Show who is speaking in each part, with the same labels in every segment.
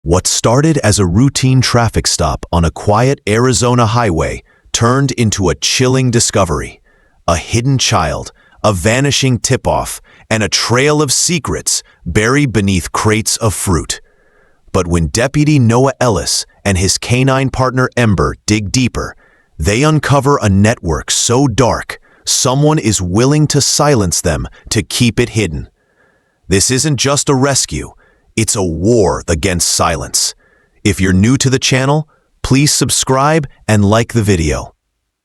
Speaker 1: What started as a routine traffic stop on a quiet Arizona highway turned into a chilling discovery. A hidden child, a vanishing tip-off, and a trail of secrets buried beneath crates of fruit. But when Deputy Noah Ellis and his canine partner Ember dig deeper, they uncover a network so dark, someone is willing to silence them to keep it hidden. This isn't just a rescue. It's a war against silence. If you're new to the channel, please subscribe and like the video.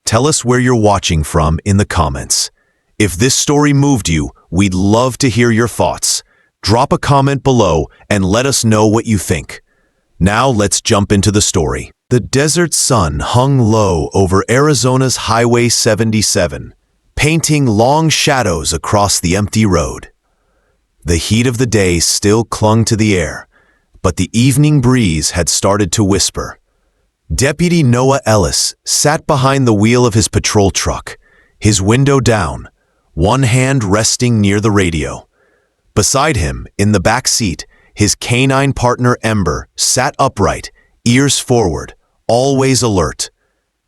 Speaker 1: Tell us where you're watching from in the comments. If this story moved you, we'd love to hear your thoughts. Drop a comment below and let us know what you think. Now let's jump into the story. The desert sun hung low over Arizona's Highway 77, painting long shadows across the empty road. The heat of the day still clung to the air, but the evening breeze had started to whisper. Deputy Noah Ellis sat behind the wheel of his patrol truck, his window down, one hand resting near the radio. Beside him, in the back seat, his canine partner Ember sat upright, ears forward, always alert.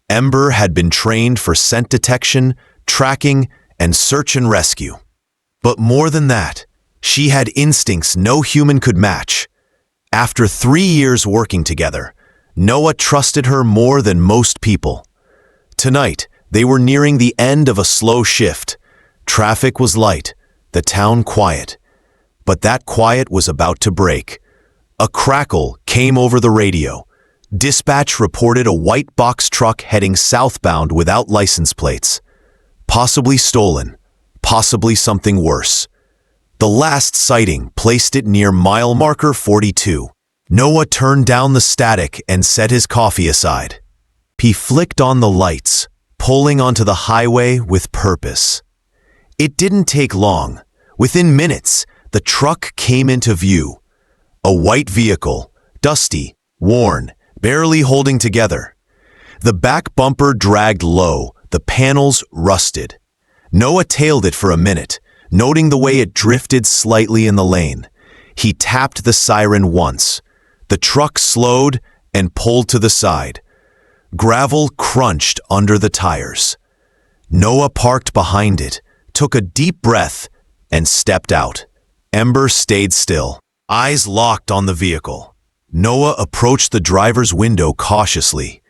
Speaker 1: Ember had been trained for scent detection, tracking, and search and rescue. But more than that, she had instincts no human could match. After 3 years working together, Noah trusted her more than most people. Tonight, they were nearing the end of a slow shift. Traffic was light, the town quiet. But that quiet was about to break. A crackle came over the radio. Dispatch reported a white box truck heading southbound without license plates. Possibly stolen, possibly something worse. The last sighting placed it near mile marker 42. Noah turned down the static and set his coffee aside. He flicked on the lights, pulling onto the highway with purpose. It didn't take long. Within minutes, the truck came into view. A white vehicle, dusty, worn, barely holding together. The back bumper dragged low, the panels rusted. Noah tailed it for a minute, noting the way it drifted slightly in the lane. He tapped the siren once. The truck slowed and pulled to the side. Gravel crunched under the tires. Noah parked behind it, took a deep breath, and stepped out. Ember stayed still, eyes locked on the vehicle. Noah approached the driver's window cautiously.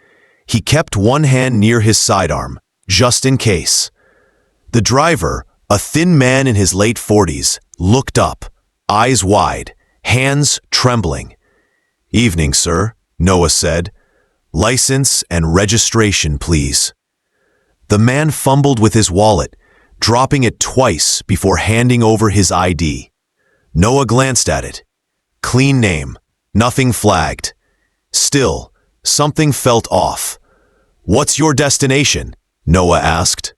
Speaker 1: He kept one hand near his sidearm, just in case. The driver, a thin man in his late 40s, looked up, eyes wide, hands trembling. "Evening, sir," Noah said. "License and registration, please." The man fumbled with his wallet, dropping it twice before handing over his ID. Noah glanced at it. Clean name, nothing flagged. Still, something felt off. "What's your destination?" Noah asked.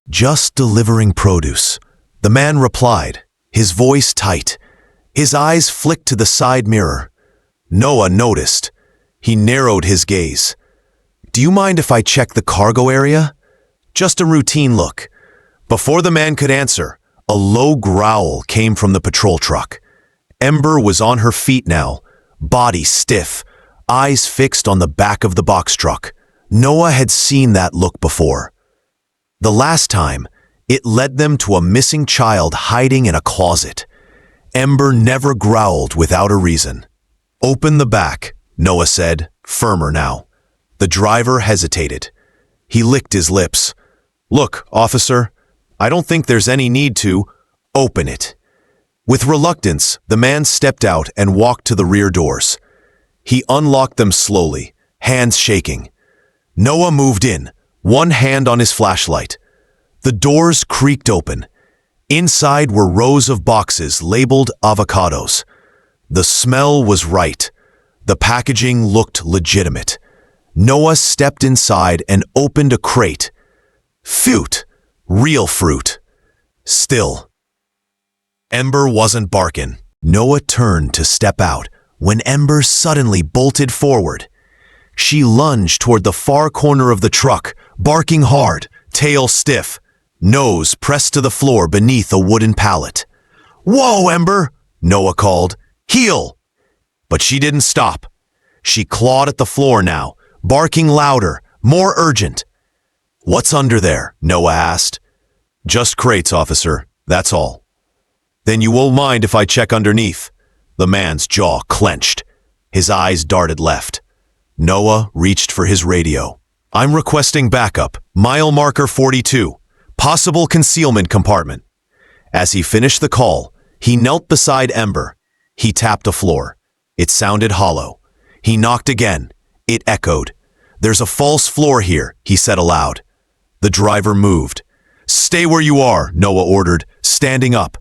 Speaker 1: "Just delivering produce," the man replied, his voice tight. His eyes flicked to the side mirror. Noah noticed. He narrowed his gaze. "Do you mind if I check the cargo area?" "Just a routine look." Before the man could answer, a low growl came from the patrol truck. Ember was on her feet now, body stiff, eyes fixed on the back of the box truck. Noah had seen that look before. The last time, it led them to a missing child hiding in a closet. Ember never growled without a reason. "Open the back," Noah said, firmer now. The driver hesitated. He licked his lips. "Look, officer, I don't think there's any need to. Open it." With reluctance, the man stepped out and walked to the rear doors. He unlocked them slowly, hands shaking. Noah moved in, one hand on his flashlight. The doors creaked open. Inside were rows of boxes labeled avocados. The smell was right. The packaging looked legitimate. Noah stepped inside and opened a crate. Fruit. Real fruit. Still. Ember wasn't barking. Noah turned to step out when Ember suddenly bolted forward. She lunged toward the far corner of the truck, barking hard, tail stiff, nose pressed to the floor beneath a wooden pallet. "Whoa, Ember!" Noah called. "Heel!" But she didn't stop. She clawed at the floor now, barking louder, more urgent. "What's under there?" Noah asked. "Just crates, officer. That's all." "Then you won't mind if I check underneath?" The man's jaw clenched. His eyes darted left. Noah reached for his radio. "I'm requesting backup. Mile marker 42. Possible concealment compartment." As he finished the call, he knelt beside Ember. He tapped the floor. It sounded hollow. He knocked again. It echoed. "There's a false floor here," he said aloud. The driver moved. "Stay where you are," Noah ordered, standing up.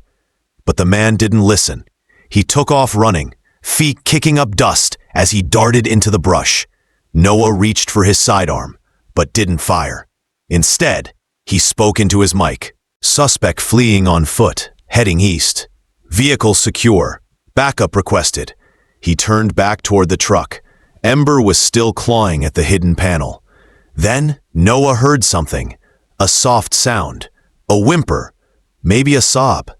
Speaker 1: But the man didn't listen. He took off running, feet kicking up dust as he darted into the brush. Noah reached for his sidearm, but didn't fire. Instead, he spoke into his mic. "Suspect fleeing on foot, heading east. Vehicle secure. Backup requested." He turned back toward the truck. Ember was still clawing at the hidden panel. Then Noah heard something. A soft sound. A whimper. Maybe a sob.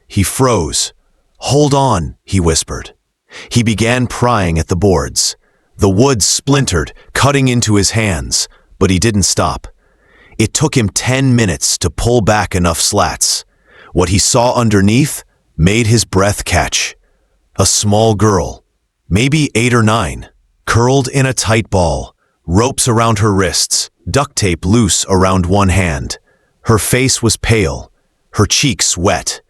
Speaker 1: He froze. "Hold on," he whispered. He began prying at the boards. The wood splintered, cutting into his hands, but he didn't stop. It took him 10 minutes to pull back enough slats. What he saw underneath made his breath catch. A small girl, maybe 8 or 9, curled in a tight ball, ropes around her wrists, duct tape loose around one hand. Her face was pale, her cheeks wet.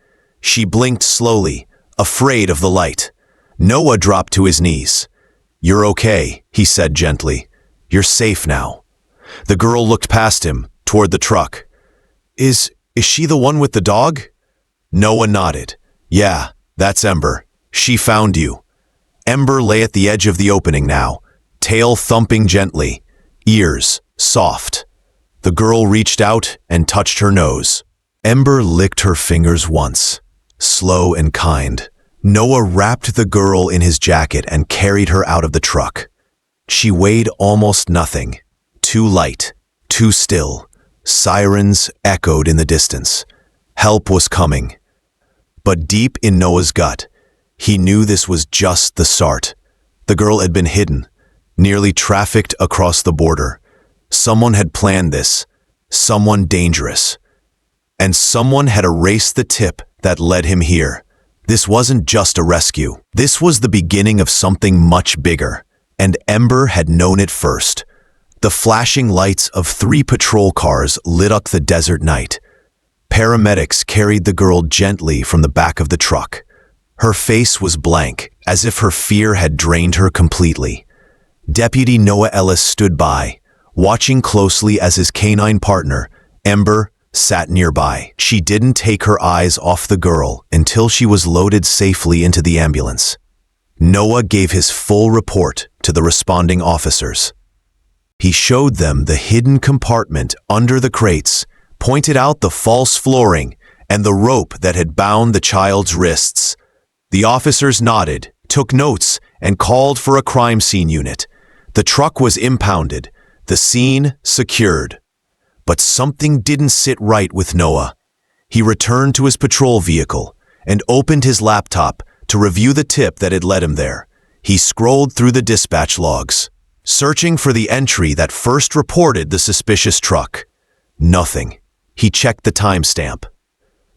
Speaker 1: She blinked slowly, afraid of the light. Noah dropped to his knees. "You're okay," he said gently. "You're safe now." The girl looked past him, toward the truck. Is she the one with the dog?" Noah nodded. "Yeah, that's Ember. She found you." Ember lay at the edge of the opening now, tail thumping gently, ears soft. The girl reached out and touched her nose. Ember licked her fingers once, slow and kind. Noah wrapped the girl in his jacket and carried her out of the truck. She weighed almost nothing. Too light, too still. Sirens echoed in the distance. Help was coming. But deep in Noah's gut, he knew this was just the start. The girl had been hidden, nearly trafficked across the border. Someone had planned this, someone dangerous. And someone had erased the tip that led him here. This wasn't just a rescue. This was the beginning of something much bigger, and Ember had known it first. The flashing lights of 3 patrol cars lit up the desert night. Paramedics carried the girl gently from the back of the truck. Her face was blank, as if her fear had drained her completely. Deputy Noah Ellis stood by, watching closely as his canine partner, Ember, sat nearby. She didn't take her eyes off the girl until she was loaded safely into the ambulance. Noah gave his full report to the responding officers. He showed them the hidden compartment under the crates, pointed out the false flooring, and the rope that had bound the child's wrists. The officers nodded, took notes, and called for a crime scene unit. The truck was impounded, the scene secured. But something didn't sit right with Noah. He returned to his patrol vehicle and opened his laptop to review the tip that had led him there. He scrolled through the dispatch logs, searching for the entry that first reported the suspicious truck. Nothing. He checked the timestamp.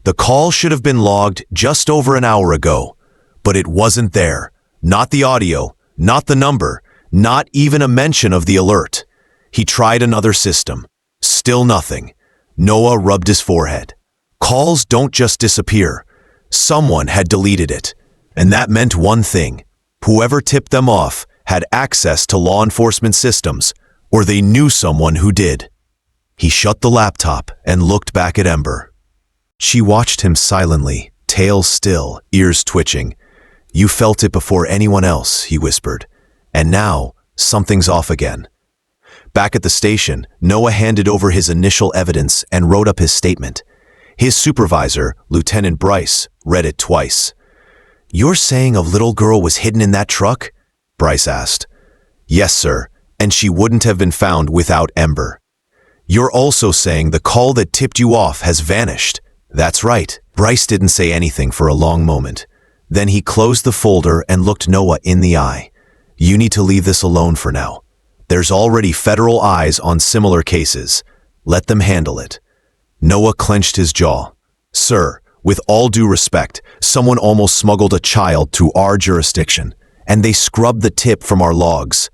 Speaker 1: The call should have been logged just over an hour ago, but it wasn't there. Not the audio, not the number, not even a mention of the alert. He tried another system. Still nothing. Noah rubbed his forehead. Calls don't just disappear. Someone had deleted it. And that meant one thing. Whoever tipped them off had access to law enforcement systems, or they knew someone who did. He shut the laptop and looked back at Ember. She watched him silently, tail still, ears twitching. "You felt it before anyone else," he whispered. "And now, something's off again." Back at the station, Noah handed over his initial evidence and wrote up his statement. His supervisor, Lieutenant Bryce, read it twice. "You're saying a little girl was hidden in that truck?" Bryce asked. "Yes, sir, and she wouldn't have been found without Ember." "You're also saying the call that tipped you off has vanished?" "That's right." Bryce didn't say anything for a long moment. Then he closed the folder and looked Noah in the eye. You need to leave this alone for now. There's already federal eyes on similar cases. Let them handle it. Noah clenched his jaw. Sir, with all due respect, someone almost smuggled a child to our jurisdiction, and they scrubbed the tip from our logs.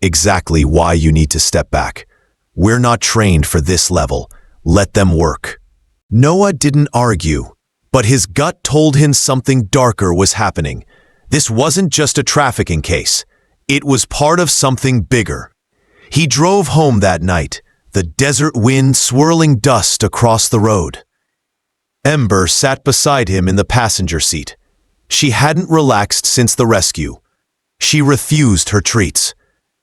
Speaker 1: Exactly why you need to step back. We're not trained for this level. Let them work. Noah didn't argue, but his gut told him something darker was happening. This wasn't just a trafficking case. It was part of something bigger. He drove home that night, the desert wind swirling dust across the road. Ember sat beside him in the passenger seat. She hadn't relaxed since the rescue. She refused her treats.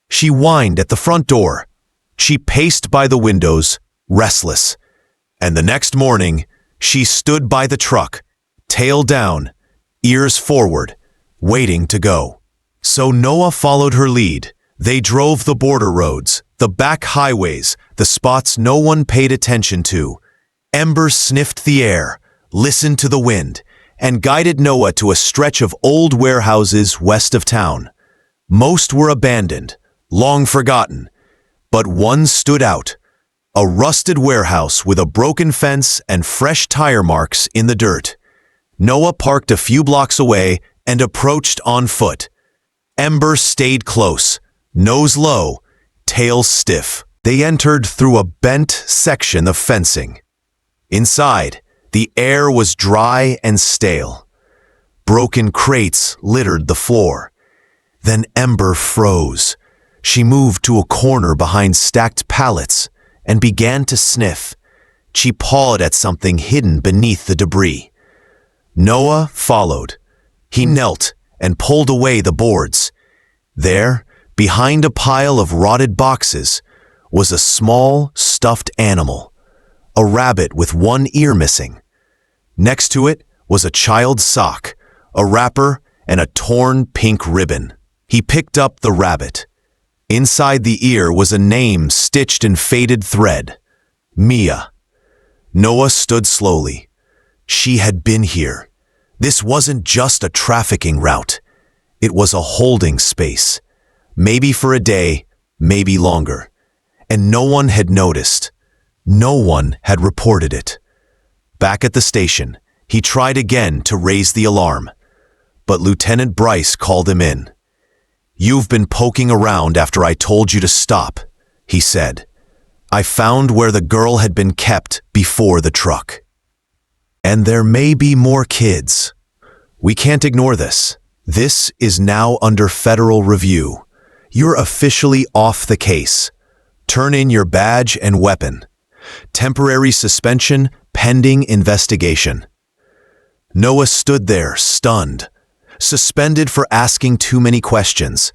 Speaker 1: She whined at the front door. She paced by the windows, restless. And the next morning, she stood by the truck, tail down, ears forward, waiting to go. So Noah followed her lead. They drove the border roads, the back highways, the spots no one paid attention to. Ember sniffed the air, listened to the wind, and guided Noah to a stretch of old warehouses west of town. Most were abandoned, long forgotten, but one stood out. A rusted warehouse with a broken fence and fresh tire marks in the dirt. Noah parked a few blocks away and approached on foot. Ember stayed close, nose low, tail stiff. They entered through a bent section of fencing. Inside, the air was dry and stale. Broken crates littered the floor. Then Ember froze. She moved to a corner behind stacked pallets and began to sniff. She pawed at something hidden beneath the debris. Noah followed. He knelt and pulled away the boards. There, behind a pile of rotted boxes, was a small, stuffed animal, a rabbit with one ear missing. Next to it was a child's sock, a wrapper, and a torn pink ribbon. He picked up the rabbit. Inside the ear was a name stitched in faded thread. Mia. Noah stood slowly. She had been here. This wasn't just a trafficking route. It was a holding space. Maybe for a day, maybe longer. And no one had noticed. No one had reported it. Back at the station, he tried again to raise the alarm. But Lieutenant Bryce called him in. "You've been poking around after I told you to stop," he said. "I found where the girl had been kept before the truck. And there may be more kids. We can't ignore this. This is now under federal review. You're officially off the case. Turn in your badge and weapon. Temporary suspension pending investigation." Noah stood there, stunned, suspended for asking too many questions.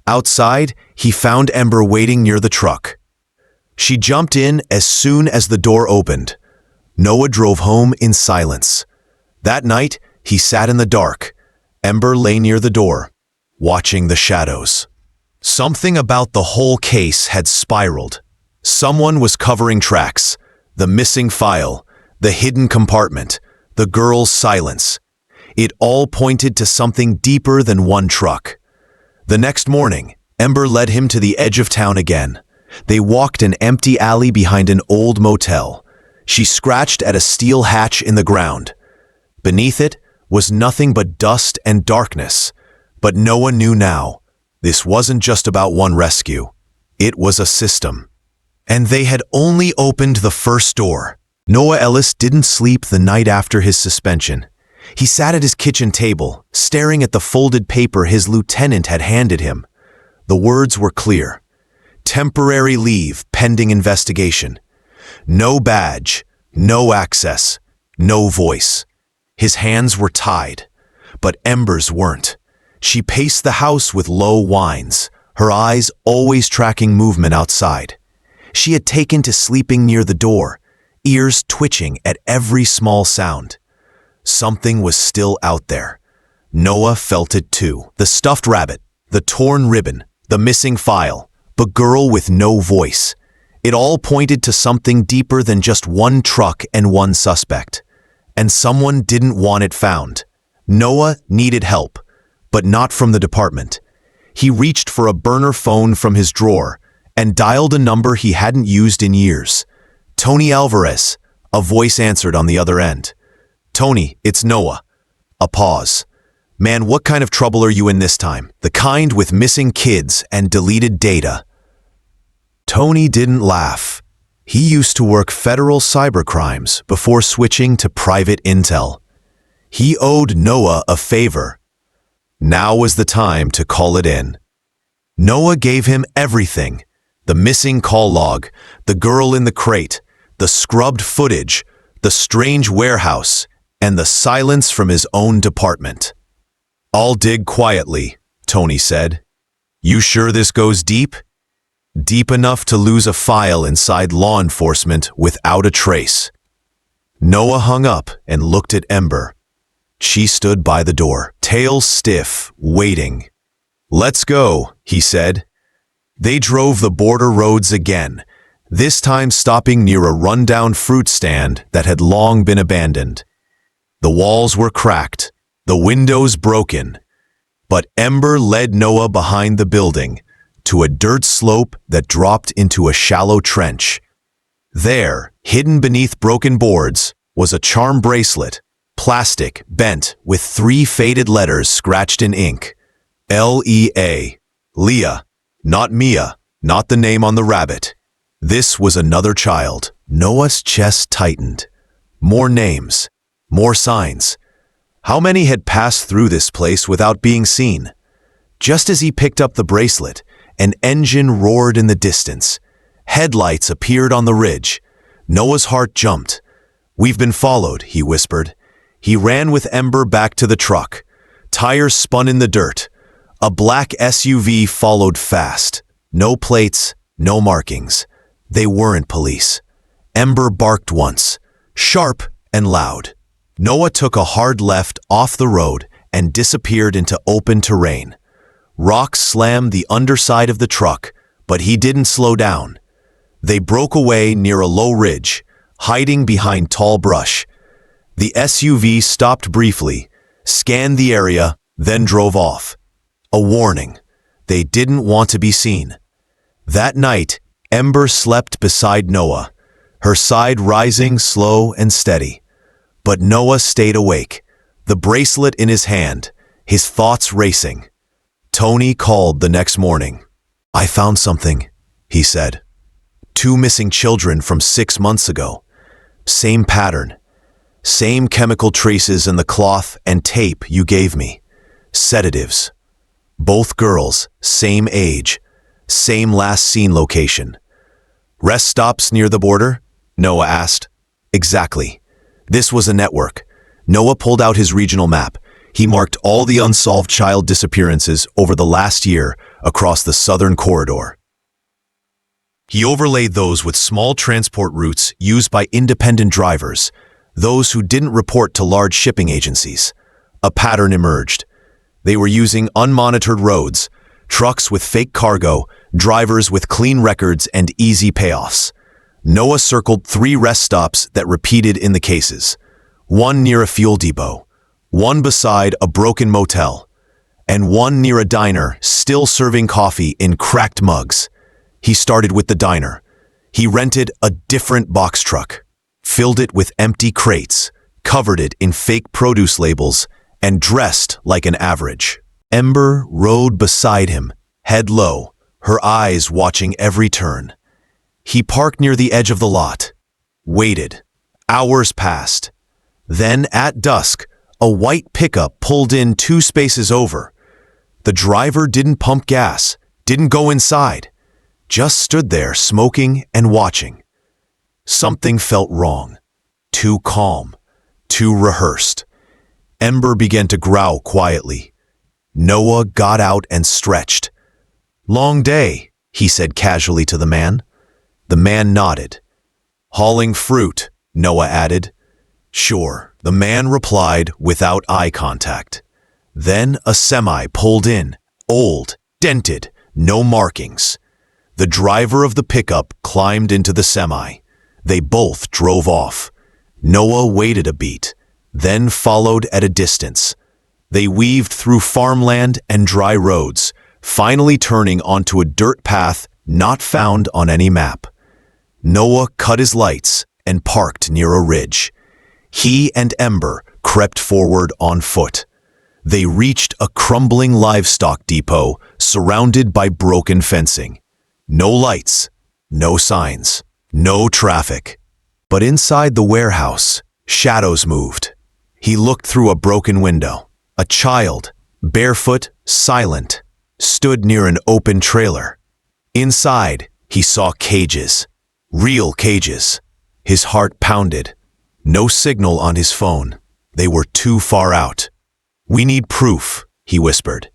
Speaker 1: Outside, he found Ember waiting near the truck. She jumped in as soon as the door opened. Noah drove home in silence. That night, he sat in the dark. Ember lay near the door, watching the shadows. Something about the whole case had spiraled. Someone was covering tracks, the missing file, the hidden compartment, the girl's silence. It all pointed to something deeper than one truck. The next morning, Ember led him to the edge of town again. They walked an empty alley behind an old motel. She scratched at a steel hatch in the ground. Beneath it was nothing but dust and darkness. But Noah knew now, this wasn't just about one rescue. It was a system. And they had only opened the first door. Noah Ellis didn't sleep the night after his suspension. He sat at his kitchen table, staring at the folded paper his lieutenant had handed him. The words were clear. Temporary leave pending investigation. No badge, no access, no voice. His hands were tied, but Ember's weren't. She paced the house with low whines, her eyes always tracking movement outside. She had taken to sleeping near the door, ears twitching at every small sound. Something was still out there. Noah felt it too. The stuffed rabbit, the torn ribbon, the missing file, the girl with no voice. It all pointed to something deeper than just one truck and one suspect. And someone didn't want it found. Noah needed help, but not from the department. He reached for a burner phone from his drawer and dialed a number he hadn't used in years. "Tony Alvarez," a voice answered on the other end. "Tony, it's Noah." A pause. "Man, what kind of trouble are you in this time? The kind with missing kids and deleted data." Tony didn't laugh. He used to work federal cybercrimes before switching to private intel. He owed Noah a favor. Now was the time to call it in. Noah gave him everything: the missing call log, the girl in the crate, the scrubbed footage, the strange warehouse, and the silence from his own department. "I'll dig quietly," Tony said. "You sure this goes deep?" "Deep enough to lose a file inside law enforcement without a trace." Noah hung up and looked at Ember. She stood by the door, tail stiff, waiting. "Let's go," he said. They drove the border roads again, this time stopping near a rundown fruit stand that had long been abandoned. The walls were cracked, the windows broken, but Ember led Noah behind the building, to a dirt slope that dropped into a shallow trench. There, hidden beneath broken boards, was a charm bracelet, plastic, bent, with 3 faded letters scratched in ink. L-E-A. Leah. Not Mia, not the name on the rabbit. This was another child. Noah's chest tightened. More names, more signs. How many had passed through this place without being seen? Just as he picked up the bracelet, an engine roared in the distance. Headlights appeared on the ridge. Noah's heart jumped. "We've been followed," he whispered. He ran with Ember back to the truck. Tires spun in the dirt. A black SUV followed fast. No plates, no markings. They weren't police. Ember barked once, sharp and loud. Noah took a hard left off the road and disappeared into open terrain. Rocks slammed the underside of the truck, but he didn't slow down. They broke away near a low ridge, hiding behind tall brush. The SUV stopped briefly, scanned the area, then drove off. A warning. They didn't want to be seen. That night, Ember slept beside Noah, her side rising slow and steady. But Noah stayed awake, the bracelet in his hand, his thoughts racing. Tony called the next morning. "I found something," he said. 2 missing children from 6 months ago. Same pattern. Same chemical traces in the cloth and tape you gave me. Sedatives. Both girls, same age, same last seen location. "Rest stops near the border?" Noah asked. "Exactly. This was a network." Noah pulled out his regional map. He marked all the unsolved child disappearances over the last year across the southern corridor. He overlaid those with small transport routes used by independent drivers, those who didn't report to large shipping agencies. A pattern emerged. They were using unmonitored roads, trucks with fake cargo, drivers with clean records and easy payoffs. Noah circled 3 rest stops that repeated in the cases. One near a fuel depot, one beside a broken motel, and one near a diner still serving coffee in cracked mugs. He started with the diner. He rented a different box truck, filled it with empty crates, covered it in fake produce labels, and dressed like an average. Ember rode beside him, head low, her eyes watching every turn. He parked near the edge of the lot, waited. Hours passed. Then, at dusk, a white pickup pulled in 2 spaces over. The driver didn't pump gas, didn't go inside, just stood there smoking and watching. Something felt wrong. Too calm, too rehearsed. Ember began to growl quietly. Noah got out and stretched. "Long day," he said casually to the man. The man nodded. "Hauling fruit," Noah added. "Sure," the man replied without eye contact. Then a semi pulled in, old, dented, no markings. The driver of the pickup climbed into the semi. They both drove off. Noah waited a beat, then followed at a distance, They weaved through farmland and dry roads, finally turning onto a dirt path not found on any map. Noah cut his lights and parked near a ridge. He and Ember crept forward on foot. They reached a crumbling livestock depot surrounded by broken fencing. No lights, no signs, no traffic. But inside the warehouse, shadows moved. He looked through a broken window. A child, barefoot, silent, stood near an open trailer. Inside, he saw cages. Real cages. His heart pounded. No signal on his phone. They were too far out. "We need proof," he whispered.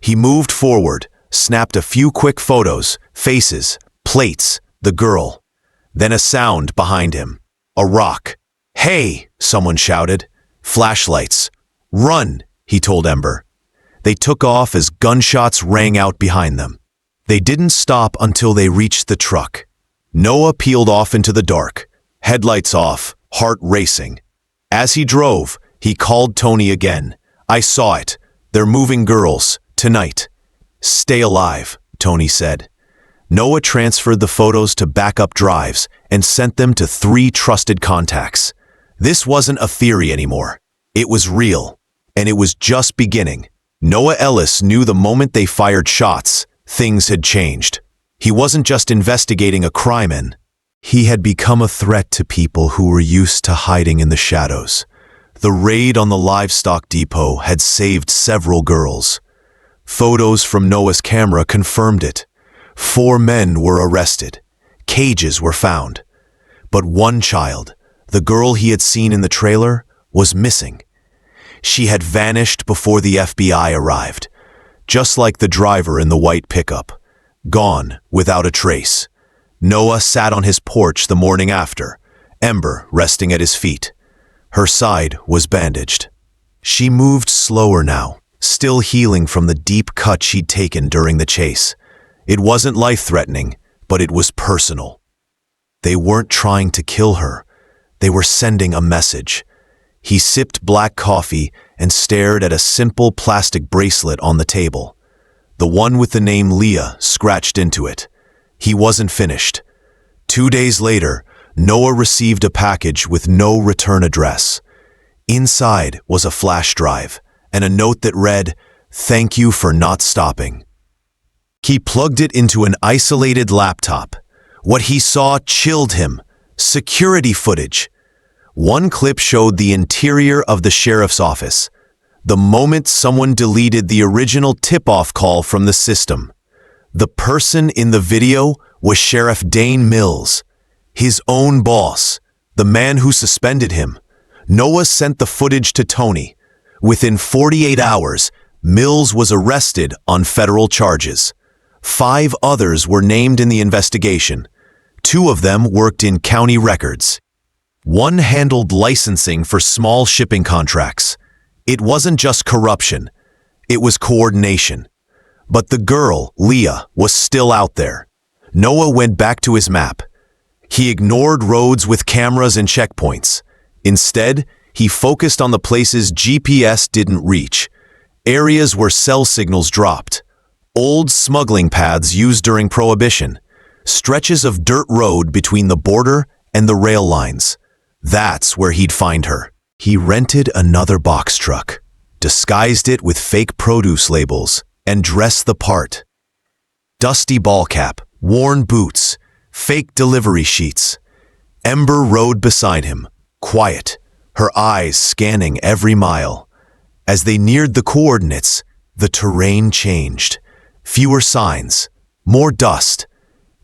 Speaker 1: He moved forward, snapped a few quick photos, faces, plates, the girl. Then a sound behind him. A rock. "Hey!" someone shouted. "Flashlights. Run!" he told Ember. They took off as gunshots rang out behind them. They didn't stop until they reached the truck. Noah peeled off into the dark, headlights off, heart racing. As he drove, he called Tony again. "I saw it. They're moving girls, tonight." "Stay alive," Tony said. Noah transferred the photos to backup drives and sent them to 3 trusted contacts. This wasn't a theory anymore. It was real, and it was just beginning. Noah Ellis knew the moment they fired shots, things had changed. He wasn't just investigating a crime. He had become a threat to people who were used to hiding in the shadows. The raid on the livestock depot had saved several girls. Photos from Noah's camera confirmed it. 4 men were arrested. Cages were found. But one child, the girl he had seen in the trailer, was missing. She had vanished before the FBI arrived, just like the driver in the white pickup. Gone without a trace. Noah sat on his porch the morning after, Ember resting at his feet. Her side was bandaged. She moved slower now, still healing from the deep cut she'd taken during the chase. It wasn't life-threatening, but it was personal. They weren't trying to kill her. They were sending a message. He sipped black coffee and stared at a simple plastic bracelet on the table. The one with the name Leah scratched into it. He wasn't finished. 2 days later, Noah received a package with no return address. Inside was a flash drive and a note that read, "Thank you for not stopping." He plugged it into an isolated laptop. What he saw chilled him. Security footage. One clip showed the interior of the sheriff's office. The moment someone deleted the original tip-off call from the system. The person in the video was Sheriff Dane Mills, his own boss, the man who suspended him. Noah sent the footage to Tony. Within 48 hours, Mills was arrested on federal charges. 5 others were named in the investigation. 2 of them worked in county records. One handled licensing for small shipping contracts. It wasn't just corruption. It was coordination. But the girl, Leah, was still out there. Noah went back to his map. He ignored roads with cameras and checkpoints. Instead, he focused on the places GPS didn't reach. Areas where cell signals dropped. Old smuggling paths used during Prohibition. Stretches of dirt road between the border and the rail lines. That's where he'd find her. He rented another box truck, disguised it with fake produce labels, and dressed the part. Dusty ball cap, worn boots, fake delivery sheets. Ember rode beside him, quiet, her eyes scanning every mile. As they neared the coordinates, the terrain changed. Fewer signs, more dust.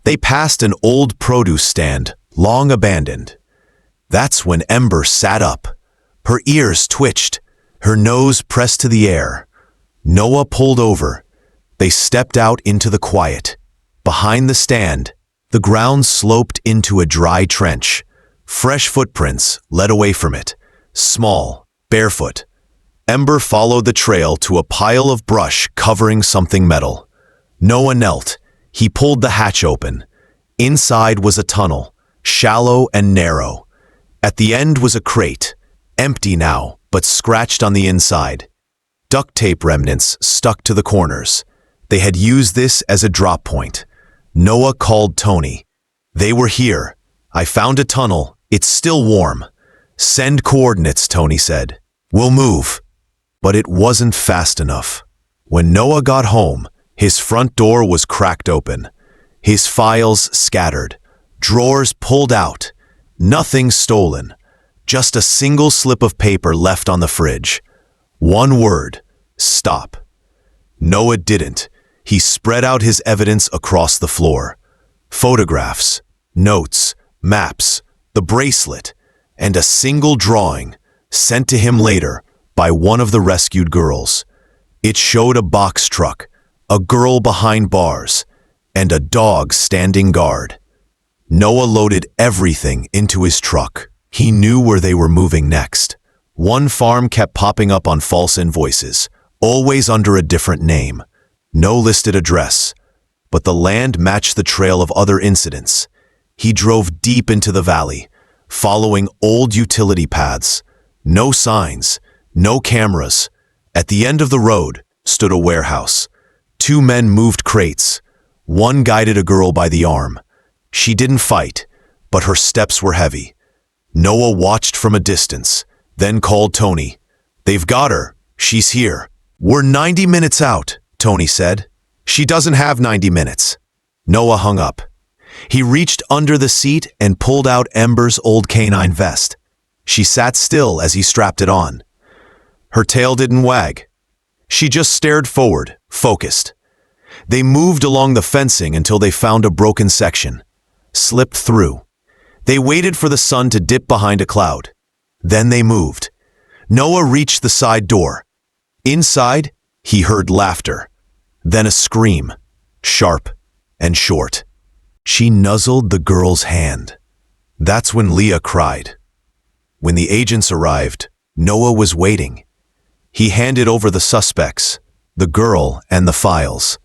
Speaker 1: They passed an old produce stand, long abandoned. That's when Ember sat up. Her ears twitched, her nose pressed to the air. Noah pulled over. They stepped out into the quiet. Behind the stand, the ground sloped into a dry trench. Fresh footprints led away from it, small, barefoot. Ember followed the trail to a pile of brush covering something metal. Noah knelt. He pulled the hatch open. Inside was a tunnel, shallow and narrow. At the end was a crate, empty now, but scratched on the inside. duct tape remnants stuck to the corners. They had used this as a drop point. Noah called Tony. "They were here. I found a tunnel. It's still warm." "Send coordinates," Tony said. "We'll move." But it wasn't fast enough. When Noah got home, his front door was cracked open. His files scattered, drawers pulled out, nothing stolen, just a single slip of paper left on the fridge. One word: stop. Noah didn't. He spread out his evidence across the floor. Photographs, notes, maps, the bracelet, and a single drawing sent to him later by one of the rescued girls. It showed a box truck, a girl behind bars, and a dog standing guard. Noah loaded everything into his truck. He knew where they were moving next. One farm kept popping up on false invoices, always under a different name. No listed address, but the land matched the trail of other incidents. He drove deep into the valley, following old utility paths. No signs, no cameras. At the end of the road stood a warehouse. Two men moved crates. One guided a girl by the arm. She didn't fight, but her steps were heavy. Noah watched from a distance, then called Tony. "They've got her. She's here." "We're 90 minutes out," Tony said. "She doesn't have 90 minutes. Noah hung up. He reached under the seat and pulled out Ember's old canine vest. She sat still as he strapped it on. Her tail didn't wag. She just stared forward, focused. They moved along the fencing until they found a broken section. Slipped through. They waited for the sun to dip behind a cloud. Then they moved. Noah reached the side door. Inside, he heard laughter. Then a scream, sharp and short. She nuzzled the girl's hand. That's when Leah cried. When the agents arrived, Noah was waiting. He handed over the suspects, the girl, and the files.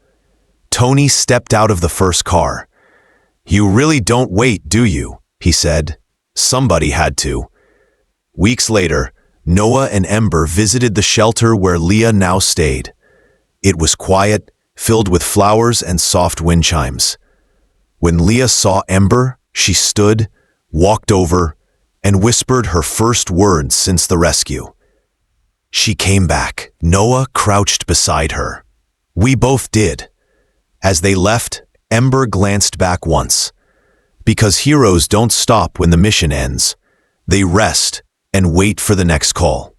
Speaker 1: Tony stepped out of the first car. "You really don't wait, do you?" he said. "Somebody had to." Weeks later, Noah and Ember visited the shelter where Leah now stayed. It was quiet, filled with flowers and soft wind chimes. When Leah saw Ember, she stood, walked over, and whispered her first words since the rescue. She came back. Noah crouched beside her. We both did. As they left, Ember glanced back once. Because heroes don't stop when the mission ends. They rest and wait for the next call.